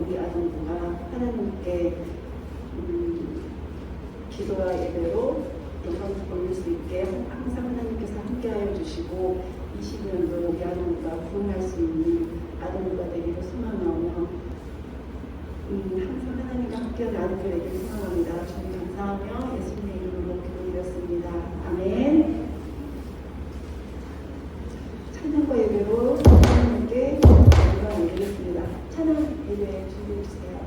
우리 아동부가 하나님께 기도와 예배로 영광을 올릴 수 있게 항상 하나님께서 함께하여 주시고 20년도 우리 아동부가 부흥할 수 있는 아동부가 되기를 소망하며 항상 하나님과 함께하는 아동부가 되기를 소망합니다. 주님 감사하며 예수님의 이름으로 기도드렸습니다. 아멘. 찬양과 예배로 하나님께 영광을 올리겠습니다. 찬양 예배 준비해 주세요.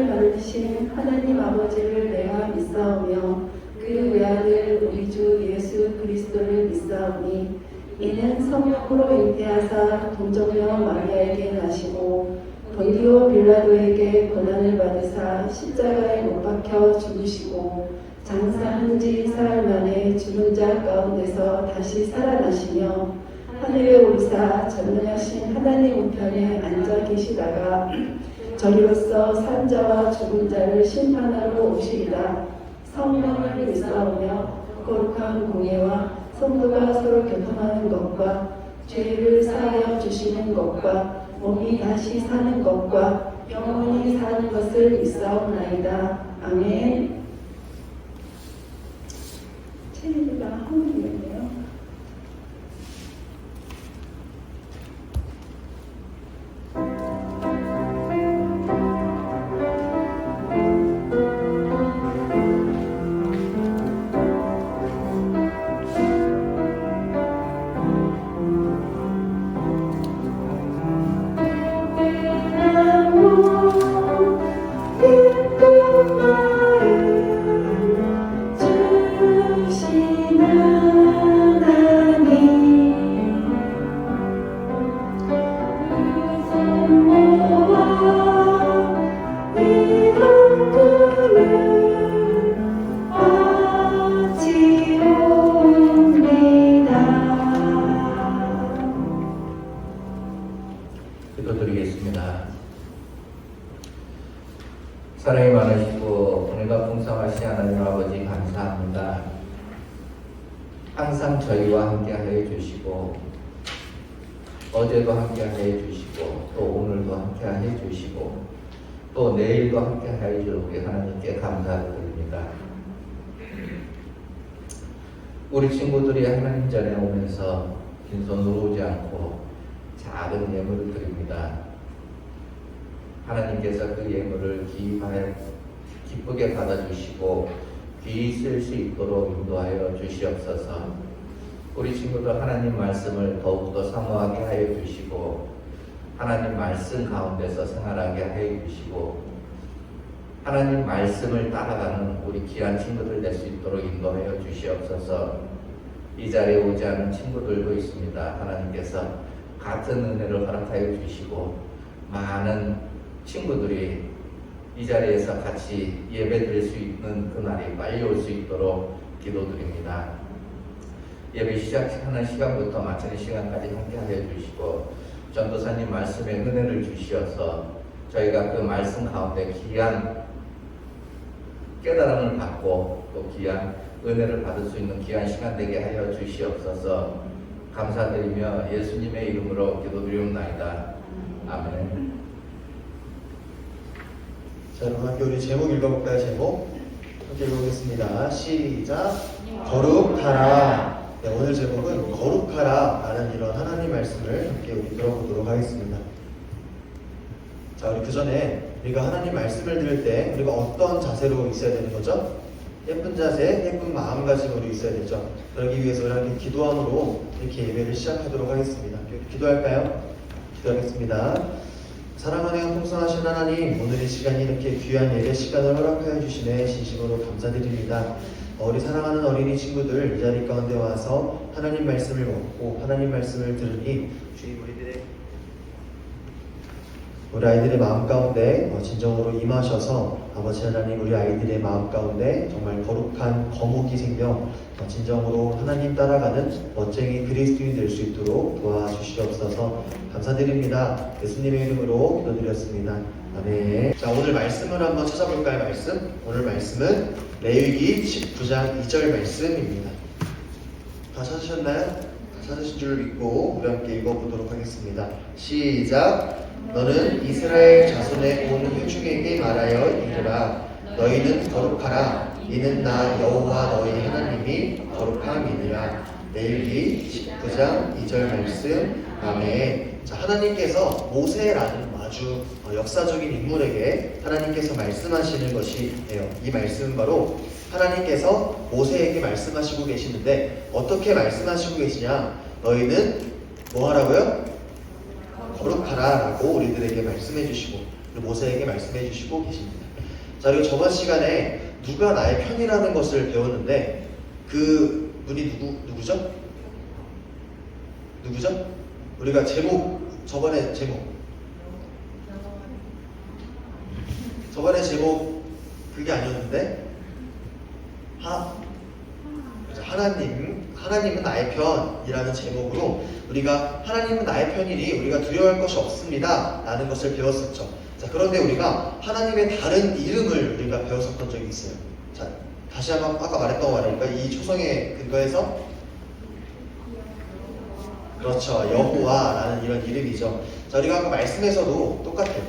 천지를 만드신 하나님 아버지를 내가 믿사오며 그 외아들 우리 주 예수 그리스도를 믿사오니 이는 성령으로 잉태하사 동정녀 마리아에게 나시고 본디오 빌라도에게 고난을 받으사 십자가에 못 박혀 죽으시고 장사한 지 사흘 만에 죽은 자 가운데서 다시 살아나시며 하늘에 오르사 전능하신 하나님 우편에 앉아 계시다가 저리로서 산 자와 죽은 자를 심판하러 오시리라. 성령을 믿사오며 거룩한 공예와 성도가 서로 교통하는 것과 죄를 사하여 주시는 것과 몸이 다시 사는 것과 영원히 사는 것을 믿사옵나이다. 아멘. 체리가 한국이네요. 기도드리겠습니다. 사랑이 많으시고 은혜가 풍성하신 하나님 아버지 감사합니다. 항상 저희와 함께하여 주시고 어제도 함께하여 주시고 또 오늘도 함께하여 주시고 또 내일도 함께하여 주시고 우리 하나님께 감사드립니다. 우리 친구들이 하나님 전에 오면서 빈손으로 오지 않고 작은 예물을 드립니다. 하나님께서 그 예물을 기쁘게 받아주시고 귀히 쓸 수 있도록 인도하여 주시옵소서. 우리 친구들 하나님 말씀을 더욱더 사모하게 하여 주시고 하나님 말씀 가운데서 생활하게 하여 주시고 하나님 말씀을 따라가는 우리 귀한 친구들 될 수 있도록 인도하여 주시옵소서. 이 자리에 오지 않은 친구들도 있습니다. 하나님께서 같은 은혜를 허락하여 주시고 많은 친구들이 이 자리에서 같이 예배드릴 수 있는 그날이 빨리 올 수 있도록 기도드립니다. 예배 시작하는 시간부터 마치는 시간까지 함께하여 주시고 전도사님 말씀에 은혜를 주시어서 저희가 그 말씀 가운데 귀한 깨달음을 받고 또 귀한 은혜를 받을 수 있는 귀한 시간 되게 하여 주시옵소서. 감사드리며 예수님의 이름으로 기도드리옵나이다. 아멘. 자, 그럼 함께 우리 제목 읽어볼까요? 제목 함께 읽어보겠습니다. 시작. 거룩하라. 네, 오늘 제목은 거룩하라 라는 이런 하나님 말씀을 함께 우리 들어보도록 하겠습니다. 자, 우리 그 전에 우리가 하나님 말씀을 들을 때 우리가 어떤 자세로 있어야 되는 거죠? 예쁜 자세, 예쁜 마음가짐으로 있어야 되죠. 그러기 위해서 이렇게 기도함으로 이렇게 예배를 시작하도록 하겠습니다. 기도할까요? 기도하겠습니다. 사랑하는 풍성하신 하나님, 오늘 이 시간이 이렇게 귀한 예배 시간을 허락하여 주시네 진심으로 감사드립니다. 우리 사랑하는 어린이 친구들 이 자리 가운데 와서 하나님 말씀을 먹고 하나님 말씀을 들으니 주님 우리 아이들의 마음 가운데 진정으로 임하셔서 아버지 하나님 우리 아이들의 마음 가운데 정말 거룩한 거목이 생겨 진정으로 하나님 따라가는 멋쟁이 그리스도인이 될 수 있도록 도와주시옵소서. 감사드립니다. 예수님의 이름으로 기도드렸습니다. 아멘. 자, 오늘 말씀을 한번 찾아볼까요? 오늘 말씀은 레위기 19장 2절 말씀입니다. 다 찾으셨나요? 다 찾으신 줄 믿고 우리 함께 읽어보도록 하겠습니다. 시작. 너는 이스라엘 자손의 온 회중에게 말하여 이르라. 너희는 거룩하라. 이는 나 여호와 너희 하나님이 거룩함이니라. 레위기 19장 2절 말씀. 아멘. 자, 하나님께서 모세라는 아주 역사적인 인물에게 하나님께서 말씀하시는 것이에요. 이 말씀은 바로 하나님께서 모세에게 말씀하시고 계시는데 어떻게 말씀하시고 계시냐? 너희는 뭐 하라고요? 거룩하라 라고 우리들에게 말씀해 주시고 모세에게 말씀해 주시고 계십니다. 자, 그리고 저번 시간에 누가 나의 편이라는 것을 배웠는데 그 분이 누구죠? 누구죠? 우리가 저번에 그게 아니었는데 하나님은 나의 편이라는 제목으로 우리가 하나님은 나의 편이니 우리가 두려워할 것이 없습니다 라는 것을 배웠었죠. 자, 그런데 우리가 하나님의 다른 이름을 우리가 배웠었던 적이 있어요. 자, 다시 한번 아까 말했던 거 말해볼까? 이 초성에 근거해서 그렇죠, 여호와라는 이런 이름이죠. 자, 우리가 아까 말씀에서도 똑같아요.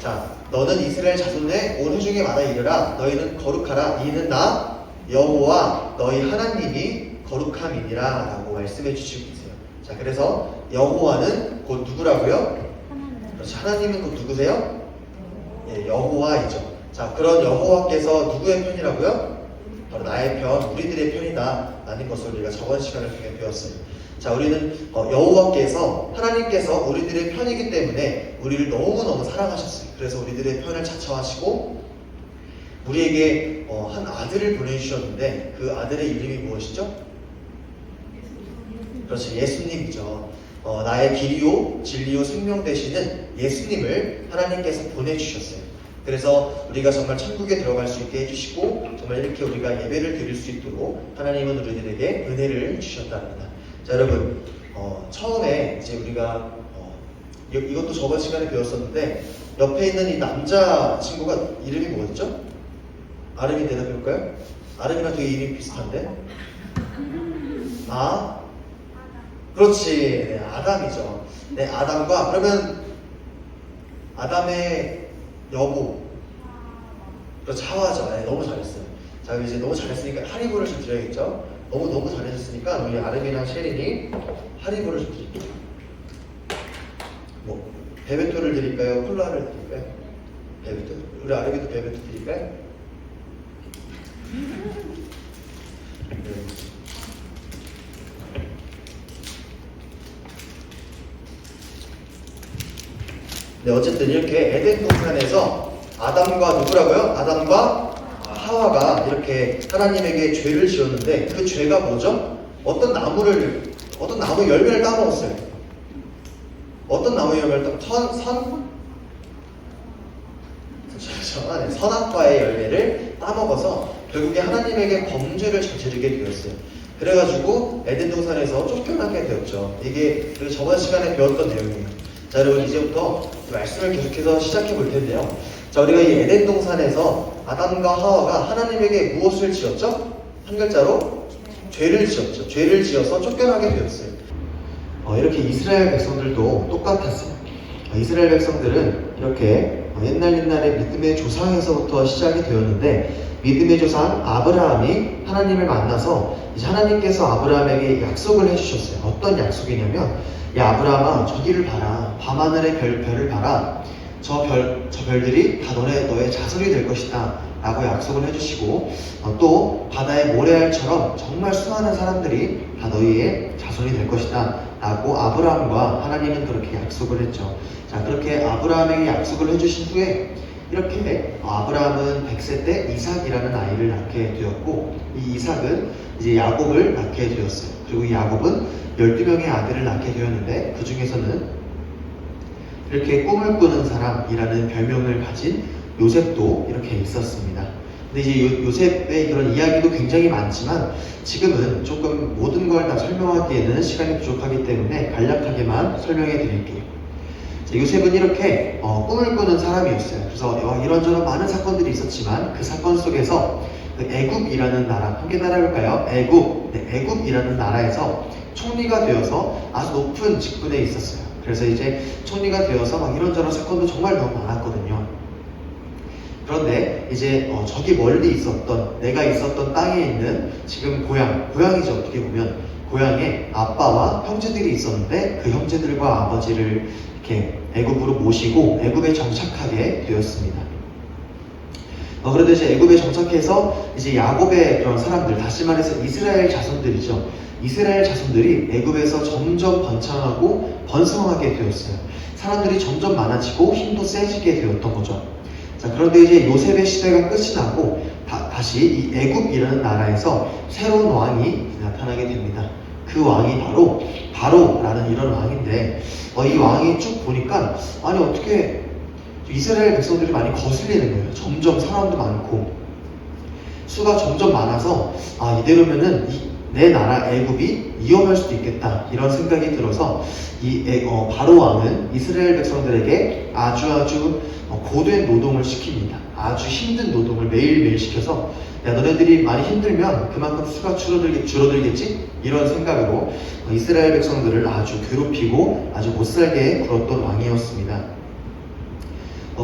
자, 너는 이스라엘 자손의 온 회중에 말하 이르라 너희는 거룩하라 이는 나 여호와 너희 하나님이 거룩함이니라 라고 말씀해 주시고 계세요. 자, 그래서 여호와는 곧 누구라고요? 그렇죠, 하나님은 곧 누구세요? 예, 여호와이죠. 자, 그런 여호와께서 누구의 편이라고요? 바로 나의 편, 우리들의 편이다 라는 것을 우리가 저번 시간을 통해 배웠어요. 자, 우리는 여호와께서 하나님께서 우리들의 편이기 때문에 우리를 너무너무 사랑하셨어요. 그래서 우리들의 편을 자처하시고 우리에게 한 아들을 보내주셨는데 그 아들의 이름이 무엇이죠? 그렇죠, 예수님이죠. 나의 길이요 진리요 생명 되시는 예수님을 하나님께서 보내주셨어요. 그래서 우리가 정말 천국에 들어갈 수 있게 해주시고 정말 이렇게 우리가 예배를 드릴 수 있도록 하나님은 우리들에게 은혜를 주셨답니다. 자, 여러분, 처음에 이제 우리가 이것도 저번 시간에 배웠었는데 옆에 있는 이 남자 친구가 이름이 뭐였죠? 아름이 대답해볼까요? 아름이랑 되게 이름이 비슷한데? 그렇지, 네, 아담이죠. 네, 아담과 그러면 아담의 여보, 그렇죠, 하와죠. 네, 너무 잘했어요. 자, 이제 너무 잘했으니까 하리보를 좀 드려야겠죠? 너무 잘해줬으니까 우리 아름이랑 셰린이 하리보를 좀 드릴게요. 뭐 베베토를 드릴까요? 콜라를 드릴까요? 베베토. 우리 아름이도 베베토 드릴까요? 네. 네, 어쨌든 이렇게 에덴 동산에서 아담과 누구라고요? 아담과 하와가 이렇게 하나님에게 죄를 지었는데 그 죄가 뭐죠? 어떤 나무 열매를 따먹었어요. 어떤 나무 열매를 선악과의 열매를 따먹어서 결국에 하나님에게 범죄를 저지르게 되었어요. 그래가지고 에덴 동산에서 쫓겨나게 되었죠. 이게 저번 시간에 배웠던 내용이에요. 자, 여러분, 이제부터 말씀을 계속해서 시작해 볼 텐데요. 자, 우리가 이 에덴 동산에서 아담과 하와가 하나님에게 무엇을 지었죠? 한 글자로 죄를 지었죠. 죄를 지어서 쫓겨나게 되었어요. 이렇게 이스라엘 백성들도 똑같았어요. 이스라엘 백성들은 이렇게 옛날의 믿음의 조상에서부터 시작이 되었는데 믿음의 조상 아브라함이 하나님을 만나서 이제 하나님께서 아브라함에게 약속을 해주셨어요. 어떤 약속이냐면, 야 아브라함아, 저기를 봐라. 밤하늘의 별을 봐라. 저 별들이 다 너의 자손이 될 것이다 라고 약속을 해주시고, 또 바다의 모래알처럼 정말 수많은 사람들이 다 너희의 자손이 될 것이다 라고 아브라함과 하나님은 그렇게 약속을 했죠. 자, 그렇게 아브라함에게 약속을 해주신 후에 이렇게 아브라함은 100세 때 이삭이라는 아이를 낳게 되었고, 이 이삭은 이제 야곱을 낳게 되었어요. 그리고 이 야곱은 12명의 아들을 낳게 되었는데 그 중에서는 이렇게 꿈을 꾸는 사람이라는 별명을 가진 요셉도 이렇게 있었습니다. 근데 이제 요셉의 그런 이야기도 굉장히 많지만 지금은 조금 모든 걸 다 설명하기에는 시간이 부족하기 때문에 간략하게만 설명해 드릴게요. 자, 요셉은 이렇게 꿈을 꾸는 사람이었어요. 그래서 이런저런 많은 사건들이 있었지만 그 사건 속에서 그 애굽이라는 나라, 함께 따라해볼까요? 애굽이라는 나라에서 총리가 되어서 아주 높은 직분에 있었어요. 그래서 이제 총리가 되어서 막 이런저런 사건도 정말 너무 많았거든요. 그런데 이제 저기 멀리 있었던, 내가 있었던 땅에 있는 지금 고향이죠. 어떻게 보면 고향에 아빠와 형제들이 있었는데 그 형제들과 아버지를 이렇게 애굽으로 모시고 애굽에 정착하게 되었습니다. 그런데 이제 애굽에 정착해서 이제 야곱의 그런 사람들, 다시 말해서 이스라엘 자손들이죠. 이스라엘 자손들이 애굽에서 점점 번창하고 번성하게 되었어요. 사람들이 점점 많아지고 힘도 세지게 되었던 거죠. 자, 그런데 이제 요셉의 시대가 끝이 나고 다시 이 애굽이라는 나라에서 새로운 왕이 나타나게 됩니다. 그 왕이 바로 바로라는 이런 왕인데 이 왕이 쭉 보니까 아니 어떻게 이스라엘 백성들이 많이 거슬리는 거예요. 점점 사람도 많고 수가 점점 많아서 이대로면은 내 나라 애굽이 위험할 수도 있겠다 이런 생각이 들어서 바로 왕은 이스라엘 백성들에게 아주 고된 노동을 시킵니다. 아주 힘든 노동을 매일매일 시켜서 야 너네들이 많이 힘들면 그만큼 수가 줄어들겠지? 이런 생각으로 이스라엘 백성들을 아주 괴롭히고 아주 못살게 굴었던 왕이었습니다.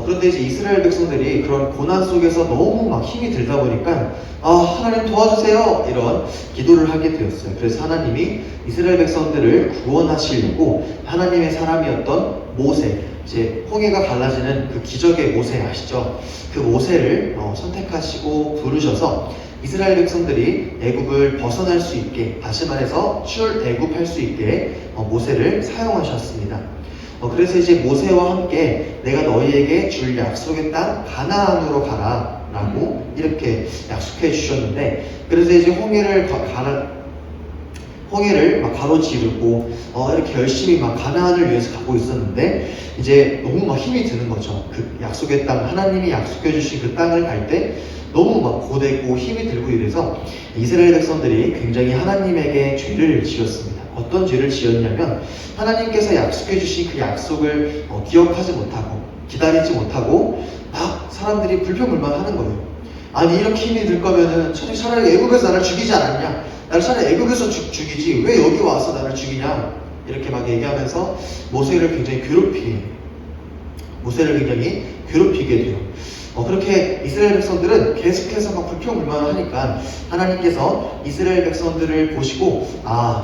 그런데 이제 이스라엘 백성들이 그런 고난 속에서 너무 막 힘이 들다 보니까 하나님 도와주세요 이런 기도를 하게 되었어요. 그래서 하나님이 이스라엘 백성들을 구원하시려고 하나님의 사람이었던 모세, 이제 홍해가 갈라지는 그 기적의 모세 아시죠? 그 모세를 선택하시고 부르셔서 이스라엘 백성들이 애굽을 벗어날 수 있게, 다시 말해서 출애굽할 수 있게 모세를 사용하셨습니다. 그래서 이제 모세와 함께 내가 너희에게 줄 약속의 땅 가나안으로 가라 라고 이렇게 약속해 주셨는데, 그래서 이제 홍해를 막 가로지르고 이렇게 열심히 막 가나안을 위해서 가고 있었는데 이제 너무 막 힘이 드는 거죠. 그 약속의 땅, 하나님이 약속해 주신 그 땅을 갈 때 너무 막 고되고 힘이 들고 이래서 이스라엘 백성들이 굉장히 하나님에게 죄를 지었습니다. 어떤 죄를 지었냐면 하나님께서 약속해 주신 그 약속을 기억하지 못하고 기다리지 못하고 막 사람들이 불평불만하는 거예요. 아니 이렇게 힘이 들 거면은 차라리 애굽에서 나를 죽이지 않았냐, 나를 차라리 애굽에서 죽이지 왜 여기 와서 나를 죽이냐, 이렇게 막 얘기하면서 모세를 굉장히 괴롭히게 돼요. 그렇게 이스라엘 백성들은 계속해서 막 불평불만을 하니까 하나님께서 이스라엘 백성들을 보시고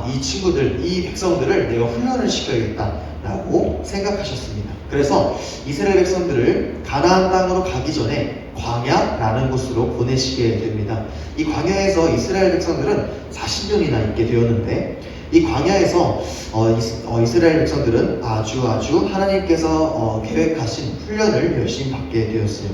이 친구들, 이 백성들을 내가 훈련을 시켜야겠다라고 생각하셨습니다. 그래서 이스라엘 백성들을 가나안 땅으로 가기 전에 광야라는 곳으로 보내시게 됩니다. 이 광야에서 이스라엘 백성들은 40년이나 있게 되었는데 이 광야에서 이스라엘 백성들은 아주 하나님께서 계획하신 훈련을 열심히 받게 되었어요.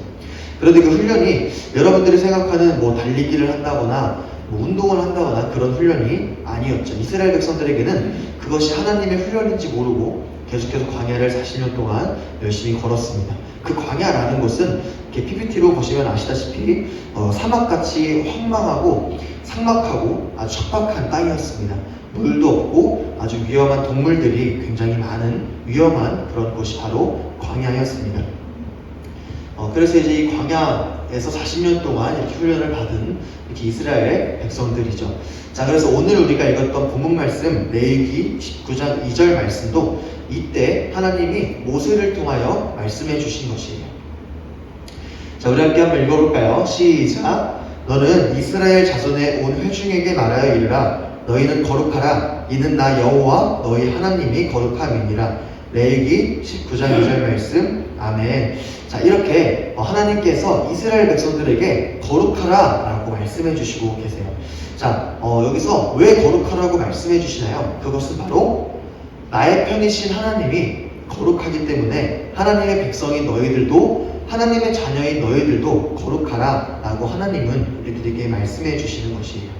그런데 그 훈련이 여러분들이 생각하는 뭐 달리기를 한다거나 뭐 운동을 한다거나 그런 훈련이 아니었죠. 이스라엘 백성들에게는 그것이 하나님의 훈련인지 모르고 계속해서 광야를 40년 동안 열심히 걸었습니다. 그 광야라는 곳은 이렇게 PPT로 보시면 아시다시피 사막같이 황망하고 삭막하고 아주 척박한 땅이었습니다. 물도 없고 아주 위험한 동물들이 굉장히 많은 위험한 그런 곳이 바로 광야였습니다. 그래서 이제 이 광야에서 40년 동안 이렇게 훈련을 받은 이렇게 이스라엘 백성들이죠. 자, 그래서 오늘 우리가 읽었던 본문 말씀 레위기 19장 2절 말씀도 이때 하나님이 모세를 통하여 말씀해 주신 것이에요. 자, 우리 함께 한번 읽어볼까요? 시작! 너는 이스라엘 자손의 온 회중에게 말하여 이르라. 너희는 거룩하라. 이는 나 여호와 너희 하나님이 거룩함이니라. 레위기 19장 2절 말씀. 아멘. 자, 이렇게 하나님께서 이스라엘 백성들에게 거룩하라 라고 말씀해 주시고 계세요. 자, 여기서 왜 거룩하라고 말씀해 주시나요? 그것은 바로 나의 편이신 하나님이 거룩하기 때문에 하나님의 백성인 너희들도, 하나님의 자녀인 너희들도 거룩하라 라고 하나님은 우리들에게 말씀해 주시는 것이에요.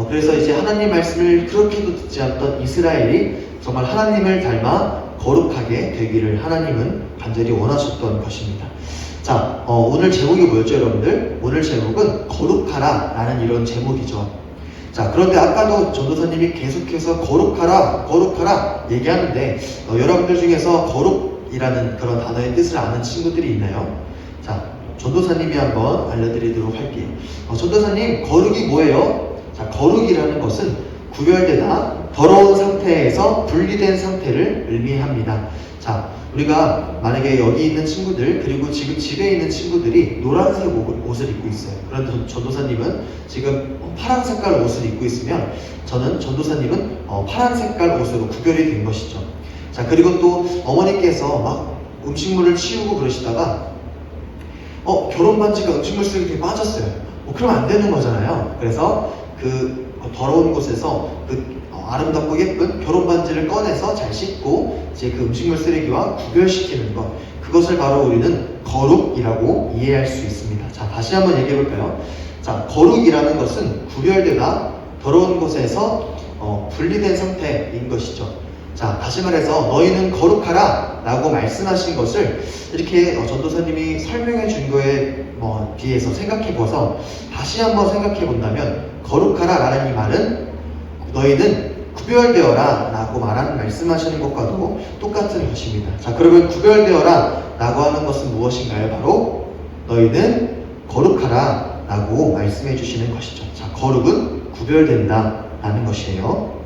그래서 이제 하나님 말씀을 그렇게도 듣지 않던 이스라엘이 정말 하나님을 닮아 거룩하게 되기를 하나님은 간절히 원하셨던 것입니다. 자, 오늘 제목이 뭐였죠, 여러분들? 오늘 제목은 거룩하라 라는 이런 제목이죠. 자, 그런데 아까도 전도사님이 계속해서 거룩하라 얘기하는데 여러분들 중에서 거룩이라는 그런 단어의 뜻을 아는 친구들이 있나요? 자, 전도사님이 한번 알려드리도록 할게요. 전도사님, 거룩이 뭐예요? 자, 거룩이라는 것은 구별되다, 더러운 상태에서 분리된 상태를 의미합니다. 자, 우리가 만약에 여기 있는 친구들, 그리고 지금 집에 있는 친구들이 노란색 옷을 입고 있어요. 그런데 전도사님은 지금 파란 색깔 옷을 입고 있으면 저는 전도사님은 파란 색깔 옷으로 구별이 된 것이죠. 자, 그리고 또 어머니께서 막 음식물을 치우고 그러시다가 결혼 반지가 음식물 쓰레기에 빠졌어요. 그러면 안 되는 거잖아요. 그래서 그 더러운 곳에서 아름답고 예쁜 결혼 반지를 꺼내서 잘 씻고 이제 그 음식물 쓰레기와 구별시키는 것, 그것을 바로 우리는 거룩이라고 이해할 수 있습니다. 자, 다시 한번 얘기해 볼까요? 자, 거룩이라는 것은 구별되다 더러운 곳에서 분리된 상태인 것이죠. 자, 다시 말해서 너희는 거룩하라 라고 말씀하신 것을 이렇게 전도사님이 설명해 준 거에 비해서 생각해 보아서 다시 한번 생각해 본다면, 거룩하라 라는 이 말은 너희는 구별되어라 라고 말씀하시는 것과도 똑같은 것입니다. 자, 그러면 구별되어라 라고 하는 것은 무엇인가요? 바로 너희는 거룩하라 라고 말씀해 주시는 것이죠. 자, 거룩은 구별된다 라는 것이에요.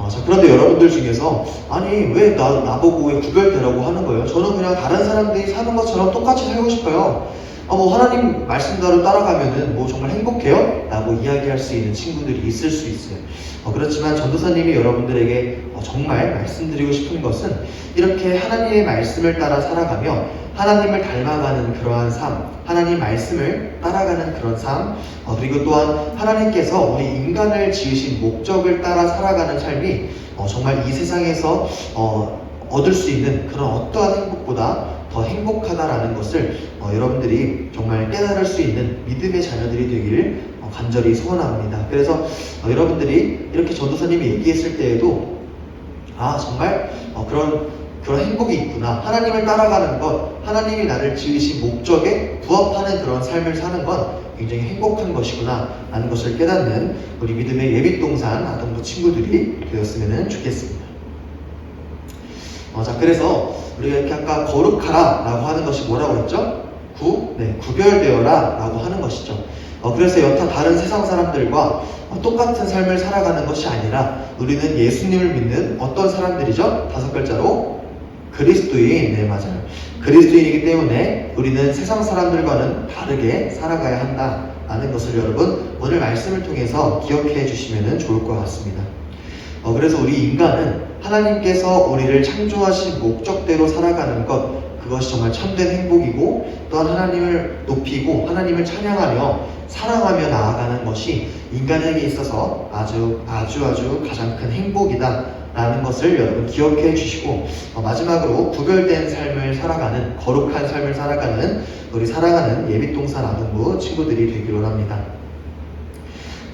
자, 그런데 여러분들 중에서 아니 왜 나보고 왜 구별되라고 하는 거예요? 저는 그냥 다른 사람들이 사는 것처럼 똑같이 살고 싶어요. 하나님 말씀대로 따라가면은 정말 행복해요? 라고 이야기할 수 있는 친구들이 있을 수 있어요. 그렇지만 전도사님이 여러분들에게 정말 말씀드리고 싶은 것은, 이렇게 하나님의 말씀을 따라 살아가며 하나님을 닮아가는 그러한 삶, 하나님 말씀을 따라가는 그런 삶, 그리고 또한 하나님께서 우리 인간을 지으신 목적을 따라 살아가는 삶이 정말 이 세상에서 얻을 수 있는 그런 어떠한 행복보다 더 행복하다라는 것을 여러분들이 정말 깨달을 수 있는 믿음의 자녀들이 되길 간절히 소원합니다. 그래서 여러분들이 이렇게 전도사님이 얘기했을 때에도 정말 그런 행복이 있구나, 하나님을 따라가는 것, 하나님이 나를 지으신 목적에 부합하는 그런 삶을 사는 건 굉장히 행복한 것이구나 라는 것을 깨닫는 우리 믿음의 예빛동산 아동부 친구들이 되었으면 좋겠습니다. 자, 그래서 우리가 이렇게 아까 거룩하라 라고 하는 것이 뭐라고 했죠? 구별되어라 라고 하는 것이죠. 그래서 여타 다른 세상 사람들과 똑같은 삶을 살아가는 것이 아니라 우리는 예수님을 믿는 어떤 사람들이죠? 5글자로 그리스도인. 네, 맞아요. 그리스도인이기 때문에 우리는 세상 사람들과는 다르게 살아가야 한다라는 것을 여러분 오늘 말씀을 통해서 기억해 주시면 좋을 것 같습니다. 그래서 우리 인간은 하나님께서 우리를 창조하신 목적대로 살아가는 것, 그것이 정말 참된 행복이고, 또한 하나님을 높이고 하나님을 찬양하며 사랑하며 나아가는 것이 인간에게 있어서 아주 가장 큰 행복이다 라는 것을 여러분 기억해 주시고, 마지막으로 구별된 삶을 살아가는, 거룩한 삶을 살아가는 우리 사랑하는 예빛동산 아동부 친구들이 되기를 원합니다.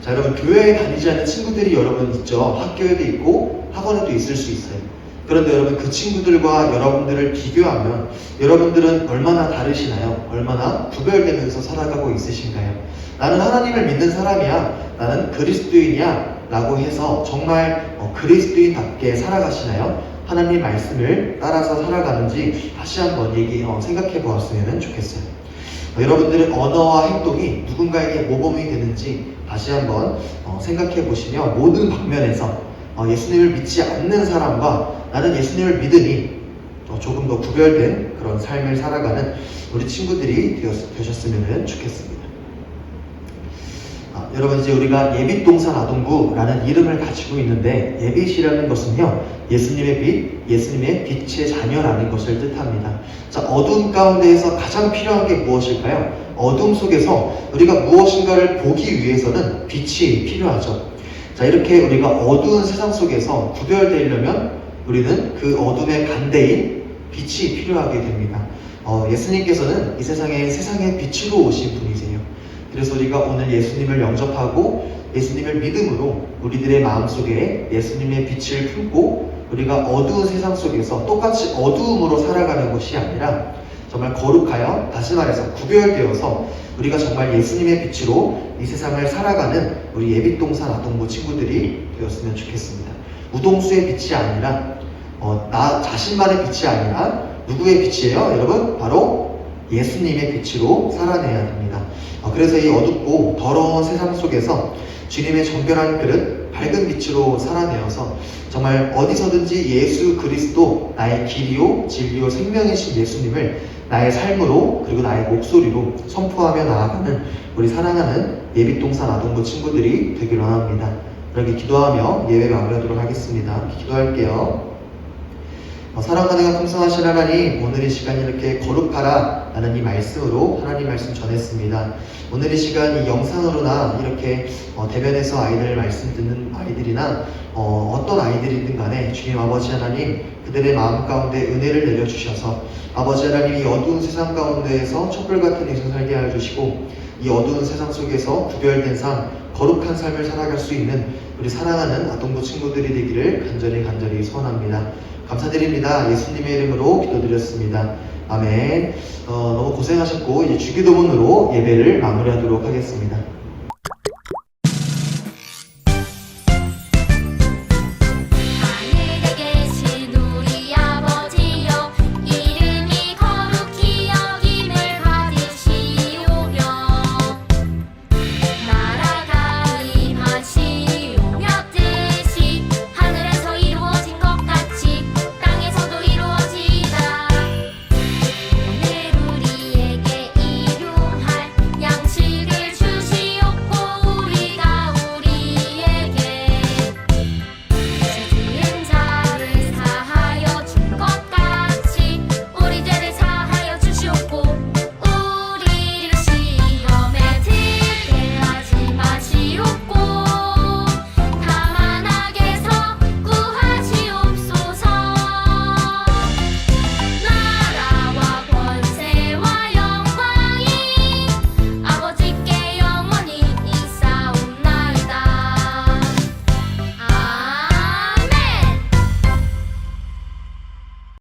자, 여러분, 교회에 다니지 않는 친구들이 여러분 있죠. 학교에도 있고 학원에도 있을 수 있어요. 그런데 여러분, 그 친구들과 여러분들을 비교하면 여러분들은 얼마나 다르시나요? 얼마나 구별되면서 살아가고 있으신가요? 나는 하나님을 믿는 사람이야, 나는 그리스도인이야 라고 해서 정말 그리스도인답게 살아가시나요? 하나님 말씀을 따라서 살아가는지 다시 한번 생각해 보았으면 좋겠어요. 여러분들의 언어와 행동이 누군가에게 모범이 되는지 다시 한번 생각해 보시며, 모든 방면에서 예수님을 믿지 않는 사람과 나는 예수님을 믿으니 조금 더 구별된 그런 삶을 살아가는 우리 친구들이 되셨으면 좋겠습니다. 여러분, 이제 우리가 예빛동산 아동부라는 이름을 가지고 있는데, 예빛이라는 것은요, 예수님의 빛, 예수님의 빛의 자녀라는 것을 뜻합니다. 자, 어둠 가운데에서 가장 필요한 게 무엇일까요? 어둠 속에서 우리가 무엇인가를 보기 위해서는 빛이 필요하죠. 자, 이렇게 우리가 어두운 세상 속에서 구별되려면 우리는 그 어둠의 반대인 빛이 필요하게 됩니다. 예수님께서는 이 세상의 빛으로 오신 분이세요. 그래서 우리가 오늘 예수님을 영접하고 예수님을 믿음으로 우리들의 마음속에 예수님의 빛을 품고 우리가 어두운 세상 속에서 똑같이 어두움으로 살아가는 것이 아니라 정말 거룩하여, 다시 말해서 구별되어서 우리가 정말 예수님의 빛으로 이 세상을 살아가는 우리 예빛동산 아동부 친구들이 되었으면 좋겠습니다. 우동수의 빛이 아니라 나 자신만의 빛이 아니라 누구의 빛이에요? 여러분, 바로 예수님의 빛으로 살아내야 됩니다. 그래서 이 어둡고 더러운 세상 속에서 주님의 정결한 그릇, 밝은 빛으로 살아내어서 정말 어디서든지 예수 그리스도, 나의 길이요 진리요 생명이신 예수님을 나의 삶으로 그리고 나의 목소리로 선포하며 나아가는 우리 사랑하는 예빛동산 아동부 친구들이 되기를 원합니다. 그렇게 기도하며 예배 마무리하도록 하겠습니다. 기도할게요. 사랑과 은혜가 풍성하신 하나님, 오늘 이 시간 이렇게 거룩하라 라는 이 말씀으로 하나님 말씀 전했습니다. 오늘 이 시간 이 영상으로나 이렇게 대면에서 아이들 말씀 듣는 아이들이나 어떤 아이들이든 간에 주님 아버지 하나님, 그들의 마음 가운데 은혜를 내려주셔서 아버지 하나님, 이 어두운 세상 가운데에서 촛불 같은 인생 살게 하여 주시고, 이 어두운 세상 속에서 구별된 삶, 거룩한 삶을 살아갈 수 있는 우리 사랑하는 아동부 친구들이 되기를 간절히 소원합니다. 감사드립니다. 예수님의 이름으로 기도드렸습니다. 아멘. 너무 고생하셨고 이제 주기도문으로 예배를 마무리하도록 하겠습니다.